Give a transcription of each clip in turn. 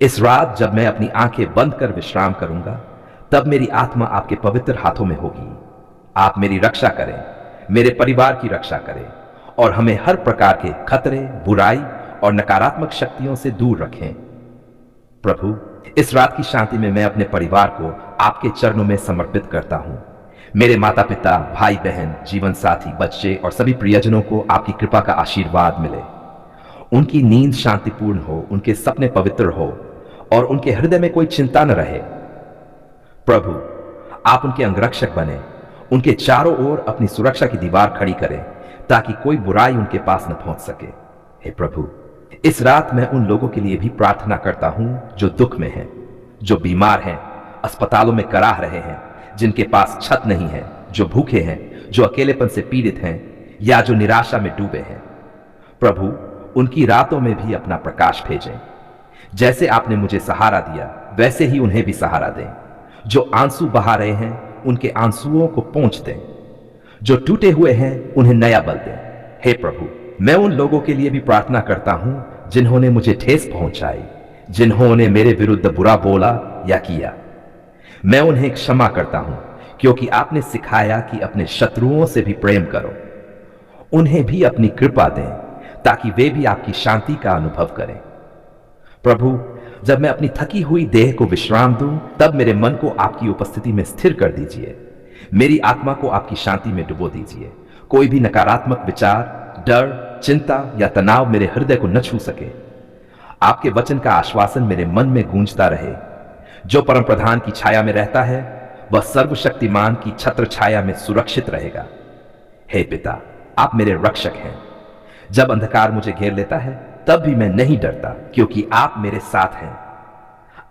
इस रात जब मैं अपनी आंखें बंद कर विश्राम करूंगा, तब मेरी आत्मा आपके पवित्र हाथों में होगी। आप मेरी रक्षा करें, मेरे परिवार की रक्षा करें और हमें हर प्रकार के खतरे, बुराई और नकारात्मक शक्तियों से दूर रखें। प्रभु, इस रात की शांति में मैं अपने परिवार को आपके चरणों में समर्पित करता हूं। मेरे माता पिता, भाई बहन, जीवन साथी, बच्चे और सभी प्रियजनों को आपकी कृपा का आशीर्वाद मिले। उनकी नींद शांतिपूर्ण हो, उनके सपने पवित्र हो और उनके हृदय में कोई चिंता न रहे। प्रभु, आप उनके अंगरक्षक बने, उनके चारों ओर अपनी सुरक्षा की दीवार खड़ी करें ताकि कोई बुराई उनके पास न पहुंच सके। हे प्रभु, इस रात मैं उन लोगों के लिए भी प्रार्थना करता हूं जो दुख में हैं, जो बीमार हैं, अस्पतालों में कराह रहे हैं, जिनके पास छत नहीं है, जो भूखे हैं, जो अकेलेपन से पीड़ित हैं या जो निराशा में डूबे हैं। प्रभु, उनकी रातों में भी अपना प्रकाश भेजें। जैसे आपने मुझे सहारा दिया, वैसे ही उन्हें भी सहारा दें। जो आंसू बहा रहे हैं, उनके आंसुओं को पोंछ दें। जो टूटे हुए हैं, उन्हें नया बल दें। हे प्रभु, मैं उन लोगों के लिए भी प्रार्थना करता हूं जिन्होंने मुझे ठेस पहुंचाई, जिन्होंने मेरे विरुद्ध बुरा बोला या किया। मैं उन्हें क्षमा करता हूं क्योंकि आपने सिखाया कि अपने शत्रुओं से भी प्रेम करो। उन्हें भी अपनी कृपा दें ताकि वे भी आपकी शांति का अनुभव करें। प्रभु, जब मैं अपनी थकी हुई देह को विश्राम दूं, तब मेरे मन को आपकी उपस्थिति में स्थिर कर दीजिए। मेरी आत्मा को आपकी शांति में डुबो दीजिए। कोई भी नकारात्मक विचार, डर, चिंता या तनाव मेरे हृदय को न छू सके। आपके वचन का आश्वासन मेरे मन में गूंजता रहे। जो परम प्रधान की छाया में रहता है, वह सर्वशक्तिमान की छत्र छाया में सुरक्षित रहेगा। हे पिता, आप मेरे रक्षक हैं। जब अंधकार मुझे घेर लेता है, तब भी मैं नहीं डरता क्योंकि आप मेरे साथ हैं।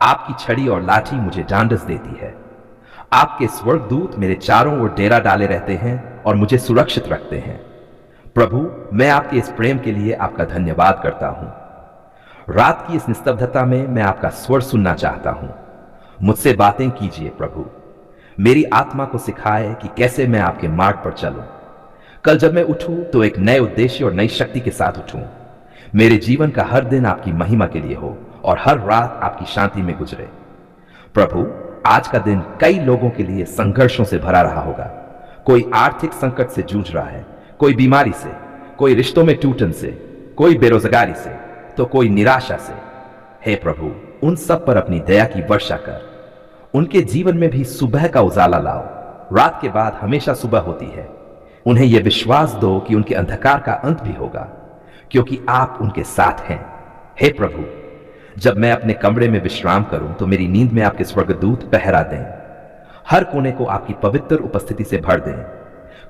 आपकी छड़ी और लाठी मुझे ढांढस देती है। आपके स्वर्गदूत मेरे चारों ओर डेरा डाले रहते हैं और मुझे सुरक्षित रखते हैं। प्रभु, मैं आपके इस प्रेम के लिए आपका धन्यवाद करता हूं। रात की इस निस्तब्धता में मैं आपका स्वर सुनना चाहता हूं। मुझसे बातें कीजिए प्रभु। मेरी आत्मा को सिखाए कि कैसे मैं आपके मार्ग पर चलूं। कल जब मैं उठूं तो एक नए उद्देश्य और नई शक्ति के साथ उठूं। मेरे जीवन का हर दिन आपकी महिमा के लिए हो और हर रात आपकी शांति में गुजरे। प्रभु, आज का दिन कई लोगों के लिए संघर्षों से भरा रहा होगा। कोई आर्थिक संकट से जूझ रहा है, कोई बीमारी से, कोई रिश्तों में टूटन से, कोई बेरोजगारी से, तो कोई निराशा से। हे प्रभु, उन सब पर अपनी दया की वर्षा कर। उनके जीवन में भी सुबह का उजाला लाओ। रात के बाद हमेशा सुबह होती है। उन्हें यह विश्वास दो कि उनके अंधकार का अंत भी होगा क्योंकि आप उनके साथ हैं। हे प्रभु, जब मैं अपने कमरे में विश्राम करूं तो मेरी नींद में आपके स्वर्गदूत पहरा दें। हर कोने को आपकी पवित्र उपस्थिति से भर दें।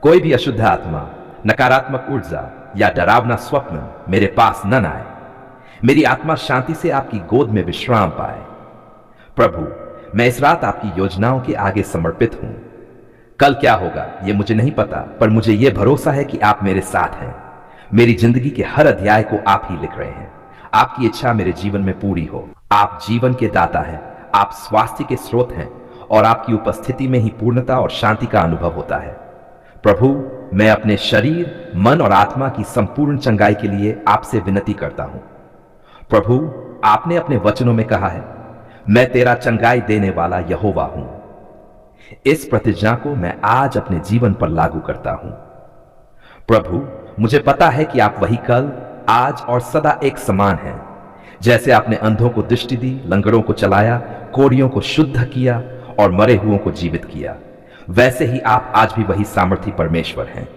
कोई भी अशुद्ध आत्मा, नकारात्मक ऊर्जा या डरावना स्वप्न मेरे पास न आए। मेरी आत्मा शांति से आपकी गोद में विश्राम पाए। प्रभु, मैं इस रात आपकी योजनाओं के आगे समर्पित हूं। कल क्या होगा यह मुझे नहीं पता, पर मुझे यह भरोसा है कि आप मेरे साथ हैं। मेरी जिंदगी के हर अध्याय को आप ही लिख रहे हैं। आपकी इच्छा मेरे जीवन में पूरी हो। आप जीवन के दाता हैं, आप स्वास्थ्य के स्रोत हैं और आपकी उपस्थिति में ही पूर्णता और शांति का अनुभव होता है। प्रभु, मैं अपने शरीर, मन और आत्मा की संपूर्ण चंगाई के लिए आपसे विनती करता हूं। प्रभु, आपने अपने वचनों में कहा है, मैं तेरा चंगाई देने वाला यहोवा हूं। इस प्रतिज्ञा को मैं आज अपने जीवन पर लागू करता हूं। प्रभु, मुझे पता है कि आप वही कल, आज और सदा एक समान हैं। जैसे आपने अंधों को दृष्टि दी, लंगड़ों को चलाया, कोढ़ियों को शुद्ध किया और मरे हुओं को जीवित किया, वैसे ही आप आज भी वही सामर्थी परमेश्वर हैं।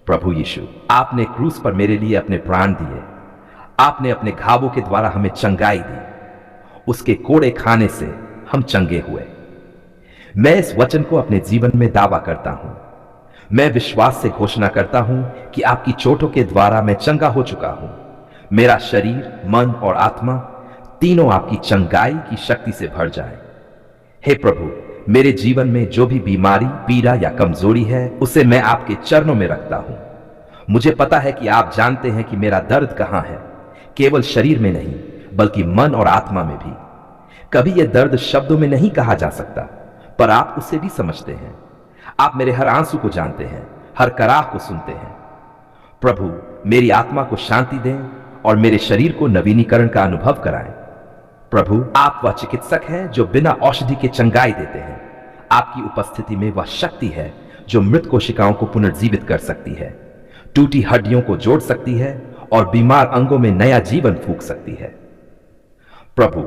प्रभु यीशु, आपने क्रूस पर मेरे लिए अपने प्राण दिए। आपने अपने घावों के द्वारा हमें चंगाई दी। उसके कोड़े खाने से हम चंगे हुए। मैं इस वचन को अपने जीवन में दावा करता हूं। मैं विश्वास से घोषणा करता हूं कि आपकी चोटों के द्वारा मैं चंगा हो चुका हूं। मेरा शरीर, मन और आत्मा तीनों आपकी चंगाई की शक्ति से भर जाए। हे प्रभु, मेरे जीवन में जो भी बीमारी, पीड़ा या कमजोरी है, उसे मैं आपके चरणों में रखता हूं। मुझे पता है कि आप जानते हैं कि मेरा दर्द कहां है, केवल शरीर में नहीं बल्कि मन और आत्मा में भी। कभी यह दर्द शब्दों में नहीं कहा जा सकता, पर आप उसे भी समझते हैं। आप मेरे हर आंसू को जानते हैं, हर कराह को सुनते हैं। प्रभु, मेरी आत्मा को शांति दें और मेरे शरीर को नवीनीकरण का अनुभव कराएं। प्रभु, आप वह चिकित्सक हैं जो बिना औषधि के चंगाई देते हैं। आपकी उपस्थिति में वह शक्ति है जो मृत कोशिकाओं को पुनर्जीवित कर सकती है, टूटी हड्डियों को जोड़ सकती है और बीमार अंगों में नया जीवन फूंक सकती है। प्रभु,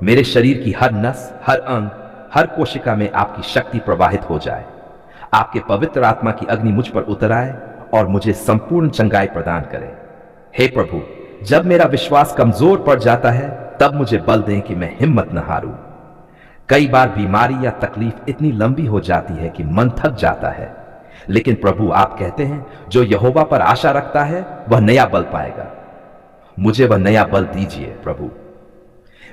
मेरे शरीर की हर नस, हर अंग, हर कोशिका में आपकी शक्ति प्रवाहित हो जाए। आपके पवित्र आत्मा की अग्नि मुझ पर उतर आए और मुझे संपूर्ण चंगाई प्रदान करे। हे प्रभु, जब मेरा विश्वास कमजोर पड़ जाता है तब मुझे बल दें कि मैं हिम्मत न हारूं। कई बार बीमारी या तकलीफ इतनी लंबी हो जाती है कि मन थक जाता है, लेकिन प्रभु आप कहते हैं जो यहोवा पर आशा रखता है वह नया बल पाएगा। मुझे वह नया बल दीजिए प्रभु।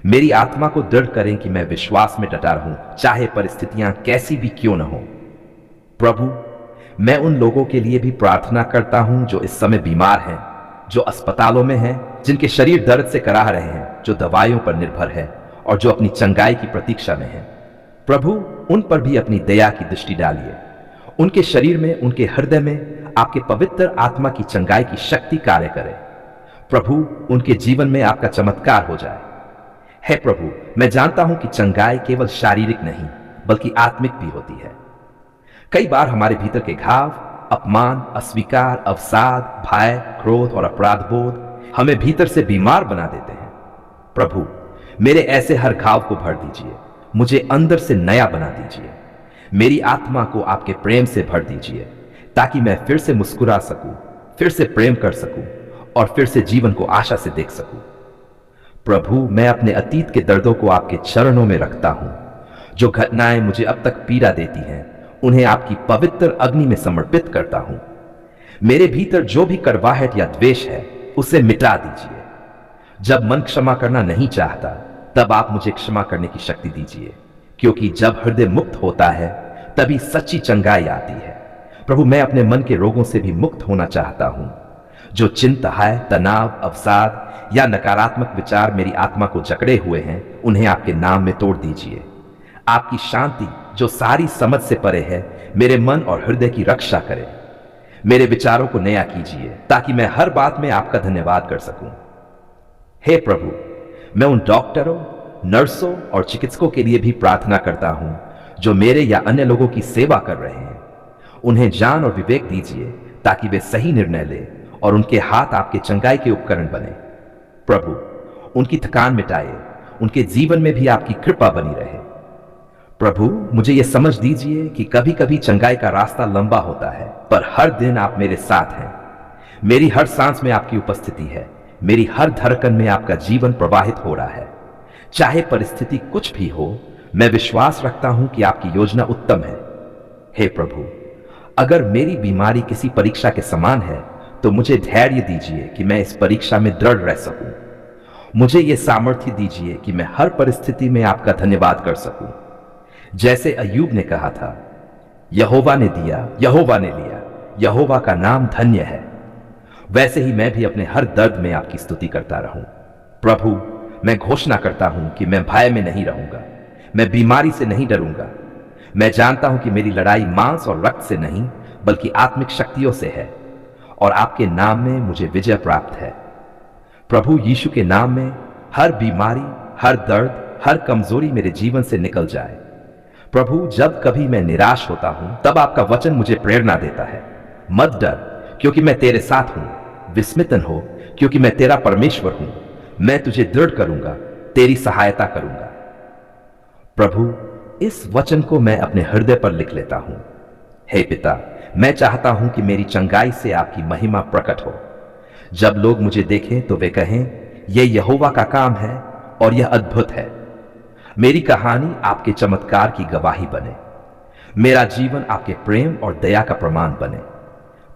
मेरी आत्मा को दृढ़ करें कि मैं विश्वास में डटा रहूं, चाहे परिस्थितियां कैसी भी क्यों न हो। प्रभु, मैं उन लोगों के लिए भी प्रार्थना करता हूं जो इस समय बीमार हैं, जो अस्पतालों में हैं, जिनके शरीर दर्द से कराह रहे हैं, जो दवाइयों पर निर्भर है और जो अपनी चंगाई की प्रतीक्षा में हैं। प्रभु, उन पर भी अपनी दया की दृष्टि डालिए। उनके शरीर में, उनके हृदय में आपके पवित्र आत्मा की चंगाई की शक्ति कार्य करे। प्रभु, उनके जीवन में आपका चमत्कार हो जाए। हे प्रभु, मैं जानता हूं कि चंगाई केवल शारीरिक नहीं बल्कि आत्मिक भी होती है। कई बार हमारे भीतर के घाव, अपमान, अस्वीकार, अवसाद, भय, क्रोध और अपराध बोध हमें भीतर से बीमार बना देते हैं। प्रभु, मेरे ऐसे हर घाव को भर दीजिए, मुझे अंदर से नया बना दीजिए। मेरी आत्मा को आपके प्रेम से भर दीजिए ताकि मैं फिर से मुस्कुरा सकूं, फिर से प्रेम कर सकूं और फिर से जीवन को आशा से देख सकूं। प्रभु, मैं अपने अतीत के दर्दों को आपके चरणों में रखता हूं। जो घटनाएं मुझे अब तक पीड़ा देती हैं उन्हें आपकी पवित्र अग्नि में समर्पित करता हूं। मेरे भीतर जो भी कड़वाहट या द्वेष है उसे मिटा दीजिए। जब मन क्षमा करना नहीं चाहता तब आप मुझे क्षमा करने की शक्ति दीजिए, क्योंकि जब हृदय मुक्त होता है तभी सच्ची चंगाई आती है। प्रभु, मैं अपने मन के रोगों से भी मुक्त होना चाहता हूं। जो चिंता है, तनाव, अवसाद या नकारात्मक विचार मेरी आत्मा को जकड़े हुए हैं उन्हें आपके नाम में तोड़ दीजिए। आपकी शांति जो सारी समझ से परे है मेरे मन और हृदय की रक्षा करे। मेरे विचारों को नया कीजिए ताकि मैं हर बात में आपका धन्यवाद कर सकूं। हे प्रभु, मैं उन डॉक्टरों, नर्सों और चिकित्सकों के लिए भी प्रार्थना करता हूं जो मेरे या अन्य लोगों की सेवा कर रहे हैं। उन्हें ज्ञान और विवेक दीजिए ताकि वे सही निर्णय लें और उनके हाथ आपके चंगाई के उपकरण बने। प्रभु, उनकी थकान मिटाइए, उनके जीवन में भी आपकी कृपा बनी रहे। प्रभु, मुझे यह समझ दीजिए कि कभी कभी चंगाई का रास्ता लंबा होता है, पर हर दिन आप मेरे साथ हैं। मेरी हर सांस में आपकी उपस्थिति है, मेरी हर धड़कन में आपका जीवन प्रवाहित हो रहा है। चाहे परिस्थिति कुछ भी हो, मैं विश्वास रखता हूं कि आपकी योजना उत्तम है। हे प्रभु, अगर मेरी बीमारी किसी परीक्षा के समान है तो मुझे धैर्य दीजिए कि मैं इस परीक्षा में दृढ़ रह सकूं। मुझे यह सामर्थ्य दीजिए कि मैं हर परिस्थिति में आपका धन्यवाद कर सकूं। जैसे अय्यूब ने कहा था, यहोवा ने दिया, यहोवा ने लिया, यहोवा का नाम धन्य है। वैसे ही मैं भी अपने हर दर्द में आपकी स्तुति करता रहूं। प्रभु, मैं घोषणा करता हूं कि मैं भय में नहीं रहूंगा, मैं बीमारी से नहीं डरूंगा। मैं जानता हूं कि मेरी लड़ाई मांस और रक्त से नहीं बल्कि आत्मिक शक्तियों से है और आपके नाम में मुझे विजय प्राप्त है। प्रभु यीशु के नाम में हर बीमारी, हर दर्द, हर कमजोरी मेरे जीवन से निकल जाए। प्रभु, जब कभी मैं निराश होता हूं तब आपका वचन मुझे प्रेरणा देता है। मत डर, क्योंकि मैं तेरे साथ हूं। विस्मित न हो, क्योंकि मैं तेरा परमेश्वर हूं। मैं तुझे दृढ़ करूंगा, तेरी सहायता करूंगा। प्रभु, इस वचन को मैं अपने हृदय पर लिख लेता हूं। हे पिता, मैं चाहता हूं कि मेरी चंगाई से आपकी महिमा प्रकट हो। जब लोग मुझे देखें तो वे कहें, यह यहोवा का काम है और यह अद्भुत है। मेरी कहानी आपके चमत्कार की गवाही बने। मेरा जीवन आपके प्रेम और दया का प्रमाण बने।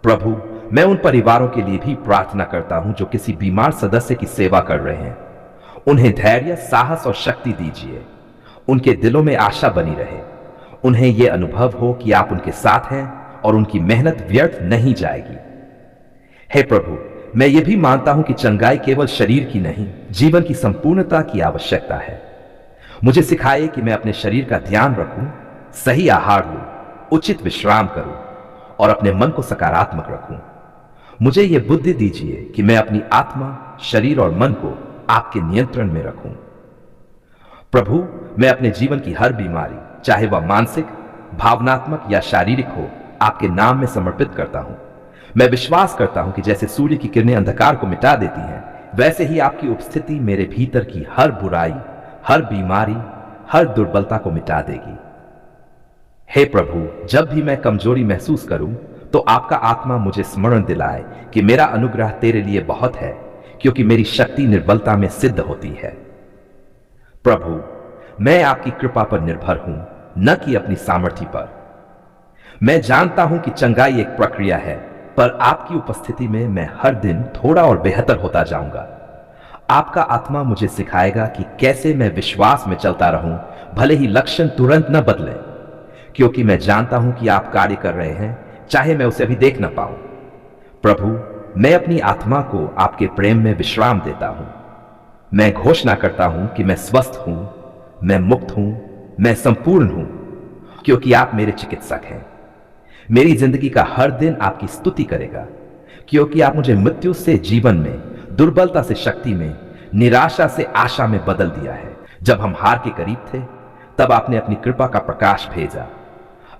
प्रभु, मैं उन परिवारों के लिए भी प्रार्थना करता हूं जो किसी बीमार सदस्य की सेवा कर रहे हैं। उन्हें धैर्य, साहस और शक्ति दीजिए। उनके दिलों में आशा बनी रहे। उन्हें यह अनुभव हो कि आप उनके साथ हैं और उनकी मेहनत व्यर्थ नहीं जाएगी। हे प्रभु, मैं ये भी मानता हूं कि चंगाई केवल शरीर की नहीं, जीवन की संपूर्णता की आवश्यकता है। मुझे सिखाइए कि मैं अपने शरीर का ध्यान रखूं, सही आहार लूं, उचित विश्राम करूं और अपने मन को सकारात्मक रखूं। मुझे यह बुद्धि दीजिए कि मैं अपनी आत्मा, शरीर और मन को आपके नियंत्रण में रखूं। प्रभु, मैं अपने जीवन की हर बीमारी, चाहे वह मानसिक, भावनात्मक या शारीरिक हो, आपके नाम में समर्पित करता हूं। मैं विश्वास करता हूं कि जैसे सूर्य की किरणें अंधकार को मिटा देती हैं, वैसे ही आपकी उपस्थिति मेरे भीतर की हर बुराई, हर बीमारी, हर दुर्बलता को मिटा देगी। हे प्रभु, जब भी मैं कमजोरी महसूस करूं, तो आपका आत्मा मुझे स्मरण दिलाए कि मेरा अनुग्रह तेरे लिए बहुत है, क्योंकि मेरी शक्ति निर्बलता में सिद्ध होती है। प्रभु, मैं आपकी कृपा पर निर्भर हूं, न कि अपनी सामर्थ्य पर। मैं जानता हूं कि चंगाई एक प्रक्रिया है, पर आपकी उपस्थिति में मैं हर दिन थोड़ा और बेहतर होता जाऊंगा। आपका आत्मा मुझे सिखाएगा कि कैसे मैं विश्वास में चलता रहूं, भले ही लक्षण तुरंत न बदले, क्योंकि मैं जानता हूं कि आप कार्य कर रहे हैं, चाहे मैं उसे अभी देख न पाऊं। प्रभु, मैं अपनी आत्मा को आपके प्रेम में विश्राम देता हूं। मैं घोषणा करता हूं कि मैं स्वस्थ हूं, मैं मुक्त हूं, मैं संपूर्ण हूं, क्योंकि आप मेरे चिकित्सक हैं। मेरी जिंदगी का हर दिन आपकी स्तुति करेगा, क्योंकि आप मुझे मृत्यु से जीवन में, दुर्बलता से शक्ति में, निराशा से आशा में बदल दिया है। जब हम हार के करीब थे, तब आपने अपनी कृपा का प्रकाश भेजा।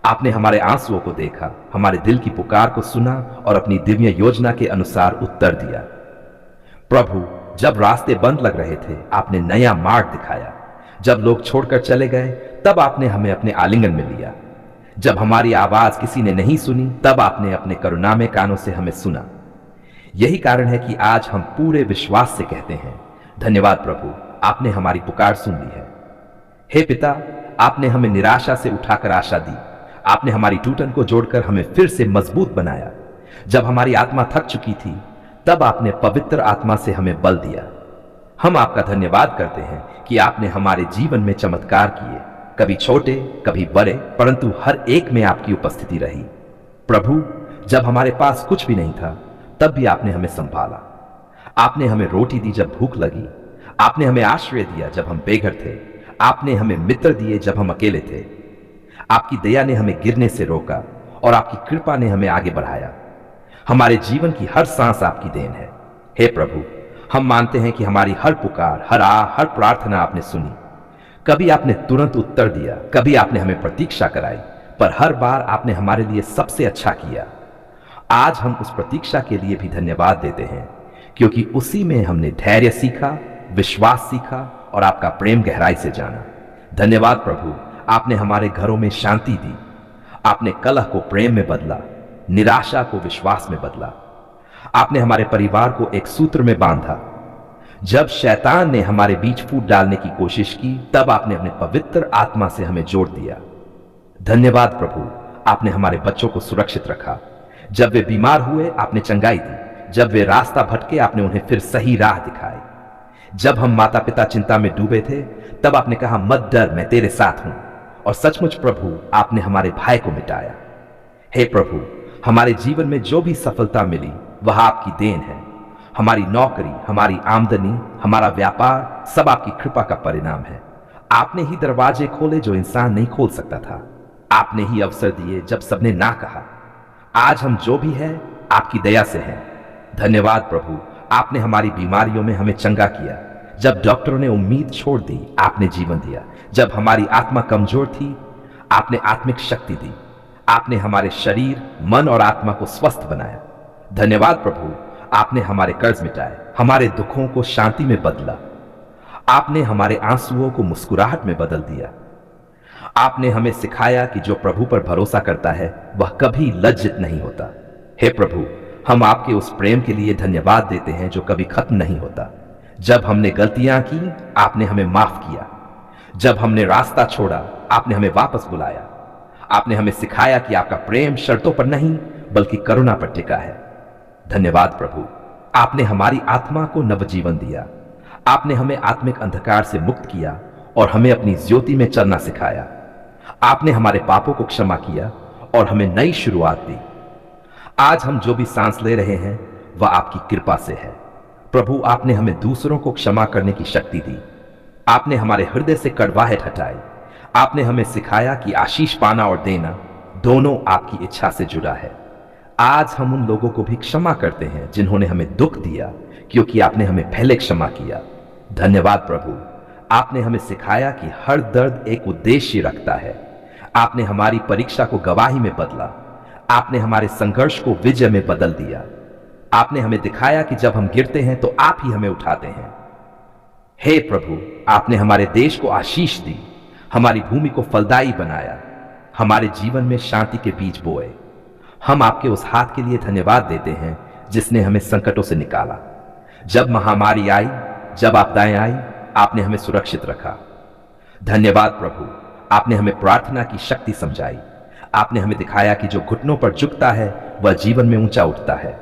आपने हमारे आंसुओं को देखा, हमारे दिल की पुकार को सुना और अपनी दिव्य योजना के अनुसार उत्तर दिया। प्रभु, जब रास्ते बंद लग रहे थे, आपने नया मार्ग दिखाया। जब लोग छोड़कर चले गए, तब आपने हमें अपने आलिंगन में लिया। जब हमारी आवाज किसी ने नहीं सुनी, तब आपने अपने करुणामय कानों से हमें सुना। यही कारण है कि आज हम पूरे विश्वास से कहते हैं, धन्यवाद प्रभु, आपने हमारी पुकार सुन ली है। हे पिता, आपने हमें निराशा से उठाकर आशा दी। आपने हमारी टूटन को जोड़कर हमें फिर से मजबूत बनाया। जब हमारी आत्मा थक चुकी थी, तब आपने पवित्र आत्मा से हमें बल दिया। हम आपका धन्यवाद करते हैं कि आपने हमारे जीवन में चमत्कार किए, कभी छोटे, कभी बड़े, परंतु हर एक में आपकी उपस्थिति रही। प्रभु, जब हमारे पास कुछ भी नहीं था, तब भी आपने हमें संभाला। आपने हमें रोटी दी जब भूख लगी, आपने हमें आश्रय दिया जब हम बेघर थे, आपने हमें मित्र दिए जब हम अकेले थे। आपकी दया ने हमें गिरने से रोका और आपकी कृपा ने हमें आगे बढ़ाया। हमारे जीवन की हर सांस आपकी देन है। हे प्रभु, हम मानते हैं कि हमारी हर पुकार, हर प्रार्थना आपने सुनी। कभी आपने तुरंत उत्तर दिया, कभी आपने हमें प्रतीक्षा कराई, पर हर बार आपने हमारे लिए सबसे अच्छा किया। आज हम उस प्रतीक्षा के लिए भी धन्यवाद देते हैं, क्योंकि उसी में हमने धैर्य सीखा, विश्वास सीखा और आपका प्रेम गहराई से जाना। धन्यवाद प्रभु, आपने हमारे घरों में शांति दी। आपने कलह को प्रेम में बदला, निराशा को विश्वास में बदला। आपने हमारे परिवार को एक सूत्र में बांधा। जब शैतान ने हमारे बीच फूट डालने की कोशिश की, तब आपने अपने पवित्र आत्मा से हमें जोड़ दिया। धन्यवाद प्रभु, आपने हमारे बच्चों को सुरक्षित रखा। जब वे बीमार हुए, आपने चंगाई दी। जब वे रास्ता भटके, आपने उन्हें फिर सही राह दिखाई। जब हम माता पिता चिंता में डूबे थे, तब आपने कहा, मत डर, मैं तेरे साथ हूं। और सचमुच प्रभु, आपने हमारे भय को मिटाया। हे प्रभु, हमारे जीवन में जो भी सफलता मिली, वह आपकी देन है। हमारी नौकरी, हमारी आमदनी, हमारा व्यापार, सब आपकी कृपा का परिणाम है। आपने ही दरवाजे खोले जो इंसान नहीं खोल सकता था। आपने ही अवसर दिए जब सबने ना कहा। आज हम जो भी है, आपकी दया से हैं। धन्यवाद प्रभु, आपने हमारी बीमारियों में हमें चंगा किया। जब डॉक्टरों ने उम्मीद छोड़ दी, आपने जीवन दिया। जब हमारी आत्मा कमजोर थी, आपने आत्मिक शक्ति दी। आपने हमारे शरीर, मन और आत्मा को स्वस्थ बनाया। धन्यवाद प्रभु, आपने हमारे कर्ज मिटाए, हमारे दुखों को शांति में बदला। आपने हमारे आंसुओं को मुस्कुराहट में बदल दिया। आपने हमें सिखाया कि जो प्रभु पर भरोसा करता है, वह कभी लज्जित नहीं होता। हे प्रभु, हम आपके उस प्रेम के लिए धन्यवाद देते हैं जो कभी खत्म नहीं होता। जब हमने गलतियां की, आपने हमें माफ किया। जब हमने रास्ता छोड़ा, आपने हमें वापस बुलाया। आपने हमें सिखाया कि आपका प्रेम शर्तों पर नहीं, बल्कि करुणा पर टिका है। धन्यवाद प्रभु, आपने हमारी आत्मा को नवजीवन दिया। आपने हमें आत्मिक अंधकार से मुक्त किया और हमें अपनी ज्योति में चलना सिखाया। आपने हमारे पापों को क्षमा किया और हमें नई शुरुआत दी। आज हम जो भी सांस ले रहे हैं, वह आपकी कृपा से है। प्रभु, आपने हमें दूसरों को क्षमा करने की शक्ति दी। आपने हमारे हृदय से कड़वाहट हटाई। आपने हमें सिखाया कि आशीष पाना और देना दोनों आपकी इच्छा से जुड़ा है। आज हम उन लोगों को भी क्षमा करते हैं जिन्होंने हमें दुख दिया, क्योंकि आपने हमें पहले क्षमा किया। धन्यवाद प्रभु, आपने हमें सिखाया कि हर दर्द एक उद्देश्य रखता है। आपने हमारी परीक्षा को गवाही में बदला। आपने हमारे संघर्ष को विजय में बदल दिया। आपने हमें दिखाया कि जब हम गिरते हैं तो आप ही हमें उठाते हैं। हे प्रभु, आपने हमारे देश को आशीष दी, हमारी भूमि को फलदायी बनाया, हमारे जीवन में शांति के बीज बोए। हम आपके उस हाथ के लिए धन्यवाद देते हैं जिसने हमें संकटों से निकाला। जब महामारी आई, जब आपदाएं आई, आपने हमें सुरक्षित रखा। धन्यवाद प्रभु, आपने हमें प्रार्थना की शक्ति समझाई। आपने हमें दिखाया कि जो घुटनों पर झुकता है वह जीवन में ऊंचा उठता है।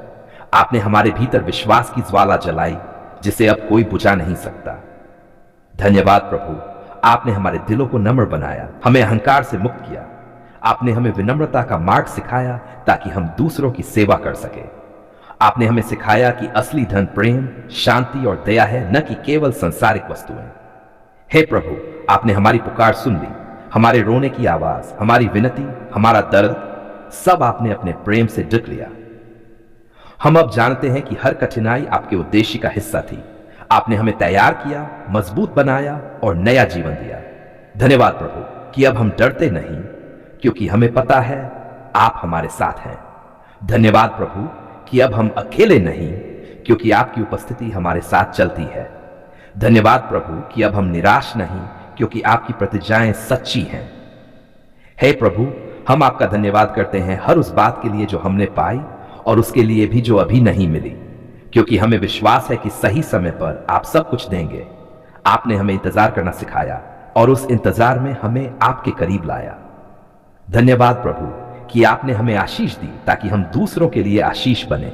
आपने हमारे भीतर विश्वास की ज्वाला जलाई जिसे अब कोई बुझा नहीं सकता। धन्यवाद प्रभु, आपने हमारे दिलों को नम्र बनाया, हमें अहंकार से मुक्त किया। आपने हमें विनम्रता का मार्ग सिखाया ताकि हम दूसरों की सेवा कर सके। आपने हमें सिखाया कि असली धन प्रेम, शांति और दया है, न कि केवल सांसारिक वस्तुएं। हे प्रभु, आपने हमारी पुकार सुन ली, हमारे रोने की आवाज, हमारी विनती, हमारा दर्द, सब आपने अपने प्रेम से ढक लिया। हम अब जानते हैं कि हर कठिनाई आपके उद्देश्य का हिस्सा थी। आपने हमें तैयार किया, मजबूत बनाया और नया जीवन दिया। धन्यवाद प्रभु कि अब हम डरते नहीं, क्योंकि हमें पता है आप हमारे साथ हैं। धन्यवाद प्रभु कि अब हम अकेले नहीं, क्योंकि आपकी उपस्थिति हमारे साथ चलती है। धन्यवाद प्रभु कि अब हम निराश नहीं, क्योंकि आपकी प्रतिज्ञाएं सच्ची हैं। हे प्रभु, हम आपका धन्यवाद करते हैं हर उस बात के लिए जो हमने पाई और उसके लिए भी जो अभी नहीं मिली, क्योंकि हमें विश्वास है कि सही समय पर आप सब कुछ देंगे। आपने हमें इंतजार करना सिखाया और उस इंतजार में हमें आपके करीब लाया। धन्यवाद प्रभु कि आपने हमें आशीष दी ताकि हम दूसरों के लिए आशीष बने।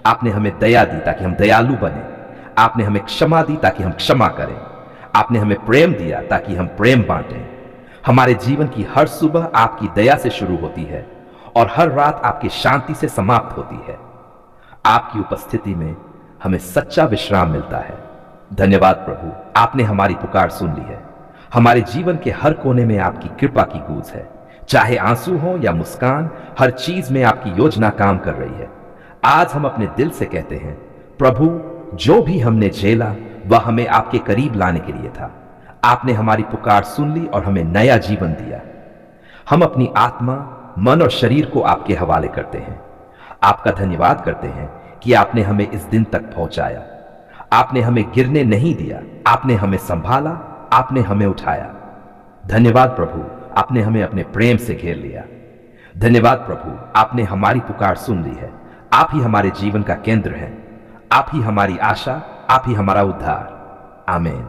आपने हमें दया दी ताकि हम दयालु बने। आपने हमें क्षमा दी ताकि हम क्षमा करें। आपने हमें प्रेम दिया ताकि हम प्रेम बांटें। हमारे जीवन की हर सुबह आपकी दया से शुरू होती है और हर रात आपकी शांति से समाप्त होती है। आपकी उपस्थिति में हमें सच्चा विश्राम मिलता है। धन्यवाद प्रभु, आपने हमारी पुकार सुन ली है। हमारे जीवन के हर कोने में आपकी कृपा की गूंज है। चाहे आंसू हो या मुस्कान, हर चीज में आपकी योजना काम कर रही है। आज हम अपने दिल से कहते हैं, प्रभु, जो भी हमने झेला वह हमें आपके करीब लाने के लिए था। आपने हमारी पुकार सुन ली और हमें नया जीवन दिया। हम अपनी आत्मा, मन और शरीर को आपके हवाले करते हैं। आपका धन्यवाद करते हैं कि आपने हमें इस दिन तक पहुंचाया। आपने हमें गिरने नहीं दिया, आपने हमें संभाला, आपने हमें उठाया। धन्यवाद प्रभु, आपने हमें अपने प्रेम से घेर लिया। धन्यवाद प्रभु, आपने हमारी पुकार सुन ली है। आप ही हमारे जीवन का केंद्र हैं। आप ही हमारी आशा, आप ही हमारा उद्धार। आमीन।